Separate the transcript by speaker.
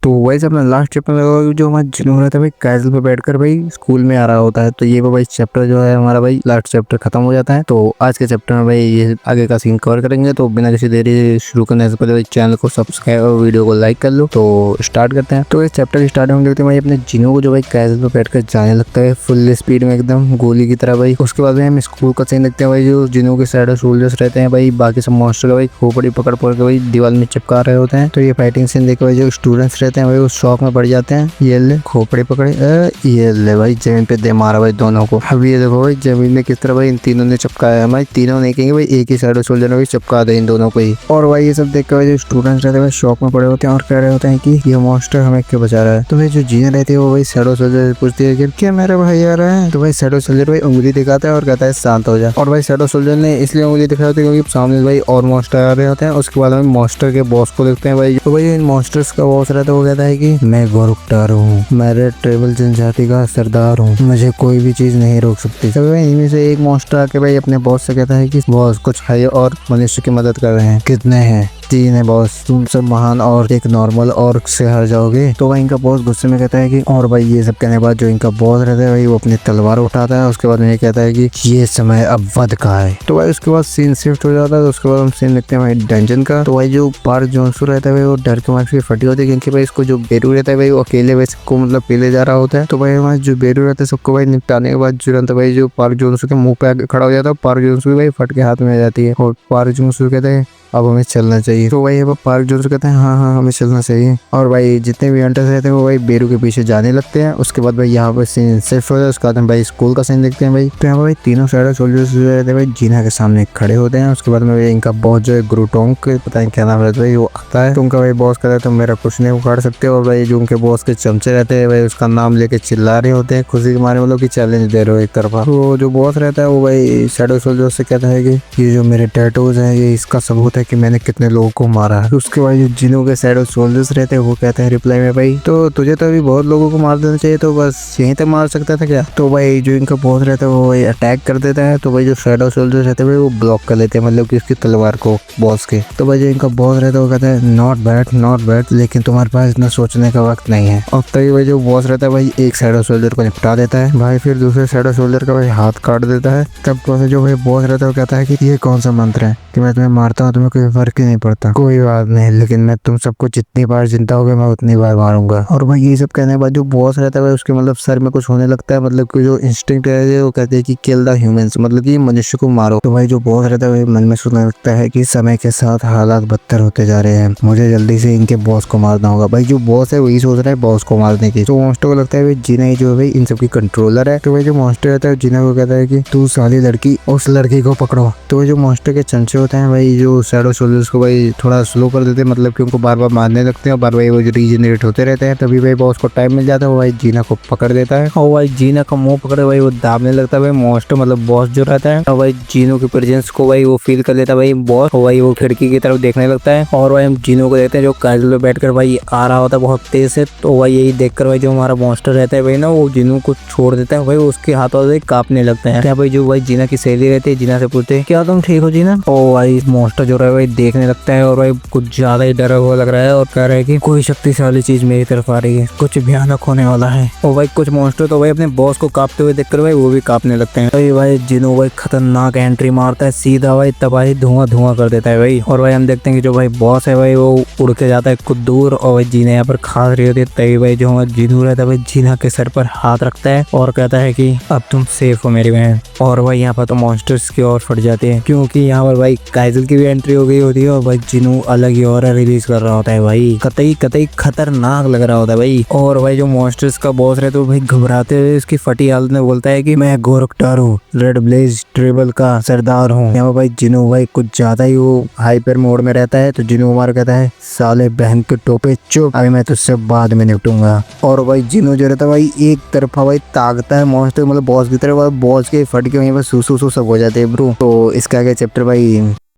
Speaker 1: तो वैसे अपना लास्ट चैप्टर में जो हमारा जिनू रहता है भाई कैसल पे बैठकर भाई स्कूल में आ रहा होता है। तो ये भाई चैप्टर जो है हमारा भाई लास्ट चैप्टर खत्म हो जाता है। तो आज के चैप्टर में भाई ये आगे का सीन कवर करेंगे। तो बिना किसी देरी शुरू करने से पहले भाई चैनल को सब्सक्राइब और वीडियो को लाइक कर लो। तो स्टार्ट करते हैं। तो इस चैप्टर की स्टार्टिंग में देखते हैं भाई अपने जिनू को जो भाई कैसल पे बैठकर जाने लगता है फुल स्पीड में एकदम गोली की तरह भाई। उसके बाद हम स्कूल का सीन देखते हैं भाई जो जिनू के साइड सोल्जर्स रहते हैं भाई बाकी सब मॉन्स्टर भाई खोपड़ी पकड़ के भाई दीवार में चिपका रहे होते हैं। तो ये फाइटिंग सीन देख भाई जो स्टूडेंट्स रहते हैं भाई वो शॉक में पड़ जाते हैं। ये ले खोपड़ी पकड़े ये ले भाई जमीन पे दे मारा भाई दोनों को। अब ये देखो भाई जमीन में किस तरह भाई इन तीनों ने चिपकाया है। भाई तीनों नहीं कहेंगे भाई एक ही साइड सोल्जर ने भाई चिपका दे इन दोनों को ही। और भाई ये सब देख कर भाई जो स्टूडेंट्स रहते हैं भाई शॉक में पड़े होते हैं और कह रहे होते हैं कि ये मॉन्स्टर हमें क्यों बचा रहा है। तो भाई जो जीना रहती है वो भाई शैडो सोल्जर पूछती है कि क्या मेरे भाई आ रहा है। तो भाई शैडो सोल्जर भाई उंगली दिखाता है और कहता है शांत हो जा। और भाई शैडो सोल्जर ने इसलिए उंगली दिखाई होती है क्योंकि सामने भाई और मॉन्स्टर आ रहे होते हैं। उसके बाद हम मॉन्स्टर के बॉस को देखते हैं भाई। तो भाई इन मॉन्स्टर्स का बॉस रहता है वो कहता है कि मैं गोरुकटार हूँ, मैं रेड ट्राइबल जनजाति का सरदार हूँ, मुझे कोई भी चीज नहीं रोक सकती। तो भाई इनमें से एक मॉन्स्टर आके भाई अपने बॉस से कहता है कि बॉस कुछ है और मनुष्य की मदद कर रहे हैं। कितने हैं? 3 है बॉस, तुम सब महान और एक नॉर्मल ऑर्क से हार जाओगे। तो भाई इनका बॉस गुस्से में कहता है कि और भाई ये सब कहने के बाद जो इनका बॉस रहता है भाई वो अपनी तलवार उठाता है। उसके बाद में ये कहता है कि ये समय अब वध का है। तो भाई उसके बाद सीन शिफ्ट हो जाता है। तो उसके बाद हम सीन देखते हैं भाई डंजन का। तो भाई जो पार्क जोन्सू रहता है भाई वो डर के मारे फटी होती है क्योंकि भाई इसको जो बेरू रहता है भाई वो अकेले भाई सबको मतलब पीले जा रहा होता है। तो भाई हमारे जो बेरू रहता है सबको भाई निपटाने के बाद तुरंत भाई जो पार्क जोन्सू के मुंह पे खड़ा हो जाता है। पार्क जोन्सू भाई फट के हाथ में आ जाती है और पार्क जोन्सू कहते हैं अब हमें चलना चाहिए। तो भाई अब पार्क जोन्स कहते हैं हाँ हमें चलना चाहिए। और भाई जितने भी हंटर्स रहते हैं वो भाई बेरू के पीछे जाने लगते हैं। उसके बाद भाई यहाँ पर सीन शिफ्ट हो जाता है। उसके बाद हम भाई स्कूल का सीन देखते हैं भाई। तो यहाँ पर भाई तीनों साइड सोल्जर्स जो रहते हैं भाई जीना के सामने खड़े होते हैं। उसके बाद में भाई इनका बॉस जो है ग्रुटोंग पता नहीं क्या नाम रहता है वो आता है। तो उनका भाई बॉस कहता है तुम मेरा कुछ नहीं उखाड़ सकते। और भाई जो उनके बॉस के चमचे रहते हैं भाई उसका नाम लेके चिल्ला रहे होते हैं खुशी के मारे मतलब की चैलेंज दे रहे हो एक तरफा। तो जो बॉस रहता है वो भाई शैडो सोल्जर से कहता है कि ये जो मेरे टैटूज है ये इसका सबूत है कि मैंने कितने लोगों को मारा है। उसके बाद जिनों के शैडो सोल्जर्स रहते हैं वो कहते हैं रिप्लाई में भाई तो तुझे तो अभी बहुत लोगों को मार देना चाहिए तो बस यहीं तक मार सकता था क्या। तो भाई जो इनका बॉस रहता है वो भाई अटैक कर देता है। तो भाई जो शैडो सोल्जर्स रहते हैं वो ब्लॉक कर लेते हैं मतलब कि उसकी तलवार को बॉस के। तो भाई जो इनका बॉस रहता है वो कहता है नॉट बैड लेकिन तुम्हारे पास इतना सोचने का वक्त नहीं है। अब तक भाई जो बॉस रहता है भाई एक शैडो सोल्जर को निपटा देता है भाई फिर दूसरे शैडो सोल्जर का भाई हाथ काट देता है। तब जो भाई बॉस रहता है वो कहता है कि ये कौन सा मंत्र है कि मैं तुम्हें मारता हूँ तुम्हें कोई फर्क ही नहीं पड़ता। कोई बात नहीं लेकिन मैं तुम सबको जितनी बार जिंदा होगा मैं उतनी बार मारूंगा। और भाई ये सब कहने के बाद जो बॉस रहता है भाई उसके मतलब सर में कुछ होने लगता है मतलब कि जो इंस्टिंक्ट है वो कहते हैं कि किल द ह्यूमंस मतलब कि मनुष्य को मारो। तो भाई जो बॉस रहता है मन में सोचने लगता है कि समय के साथ हालात बदतर होते जा रहे हैं मुझे जल्दी से इनके बॉस को मारना होगा। भाई जो बॉस है वही सोच रहा है बॉस को मारने की। तो मॉन्स्टर को लगता है भाई जीना ही जो है इन सबकी कंट्रोलर है। तो भाई जो मॉन्स्टर रहता है जीना को कहता है कि तू साली लड़की उस लड़की को पकड़ो। तो जो मॉन्स्टर के चमचे होते हैं भाई जो शैडो सोल्जर्स को भाई थोड़ा स्लो कर देते हैं मतलब कि उनको बार बार मारने लगते हैं और बार बार वो रीजनरेट होते रहते हैं। तभी भाई बॉस को टाइम मिल जाता है वो भाई जीना को पकड़ देता है और भाई जीना का मुंह पकड़े भाई वो दाबने लगता है भाई मॉन्स्टर मतलब बॉस जो रहता है। और भाई जीनो की प्रेजेंस को भाई वो फील कर लेता है भाई बॉस और भाई वो खिड़की की तरफ देखने लगता है। और भाई हम जीनो को देखते हैं जो कैजुअल पे बैठकर भाई आ रहा होता है बहुत तेज से। तो भाई यही देखकर भाई जो हमारा मॉन्स्टर रहता है भाई ना वो जीनो को छोड़ देता है भाई उसके हाथों से कांपने लगते हैं। भाई जो भाई जीना की सहेली रहती है जीना से पूछते हैं क्या तुम ठीक हो जीना। और भाई मॉन्स्टर जो है भाई देखने लगता है और भाई कुछ ज्यादा ही डरा हुआ लग रहा है और कह रहा है कि कोई शक्तिशाली चीज मेरी तरफ आ रही है कुछ भयानक होने वाला है। और भाई कुछ मॉन्स्टर तो भाई अपने बॉस को कांपते हुए देखकर भाई वो भी कांपने लगते हैं। तो भाई जिनो भाई खतरनाक एंट्री मारता है सीधा भाई तबाही धुआं कर देता है भाई। और भाई हम देखते हैं कि जो भाई बॉस है भाई वो उड़ के जाता है कुछ दूर और भाई जीना यहाँ पर खास रही होती है। तभी भाई जो हमारा जिनू रहता है भाई जीना के सर पर हाथ रखता है और कहता है कि अब तुम सेफ हो मेरी बहन। और भाई यहाँ पर तो मॉन्स्टर्स की ओर फट जाते हैं क्योंकि यहाँ पर भाई काइजल की भी एंट्री हो गई होती है और भाई जिनू अलग ही और रिलीज कर रहा होता है भाई कतई खतरनाक लग रहा होता है भाई। और भाई जो मॉन्स्टर्स का बॉस रहता है भाई घबराते हुए उसकी फटी हालत में बोलता है कि मैं गोरखटार हूँ रेड ब्लेज ट्राइबल का सरदार हूँ। यहाँ भाई जिनू भाई कुछ ज्यादा ही वो हाइपर मोड में रहता है। तो जिनू हमारा कहता है साले बहन के टोपे चुप अभी मैं तुझसे बाद में निपटूंगा। और भाई जिनू जो रहता है भाई एक तरफा भाई ताकता है मॉन्स्टर मतलब बॉस की तरफ बॉस के फट के वहीं पर सू सब हो जाते हैं ब्रो। तो इसका आगे चैप्टर भाई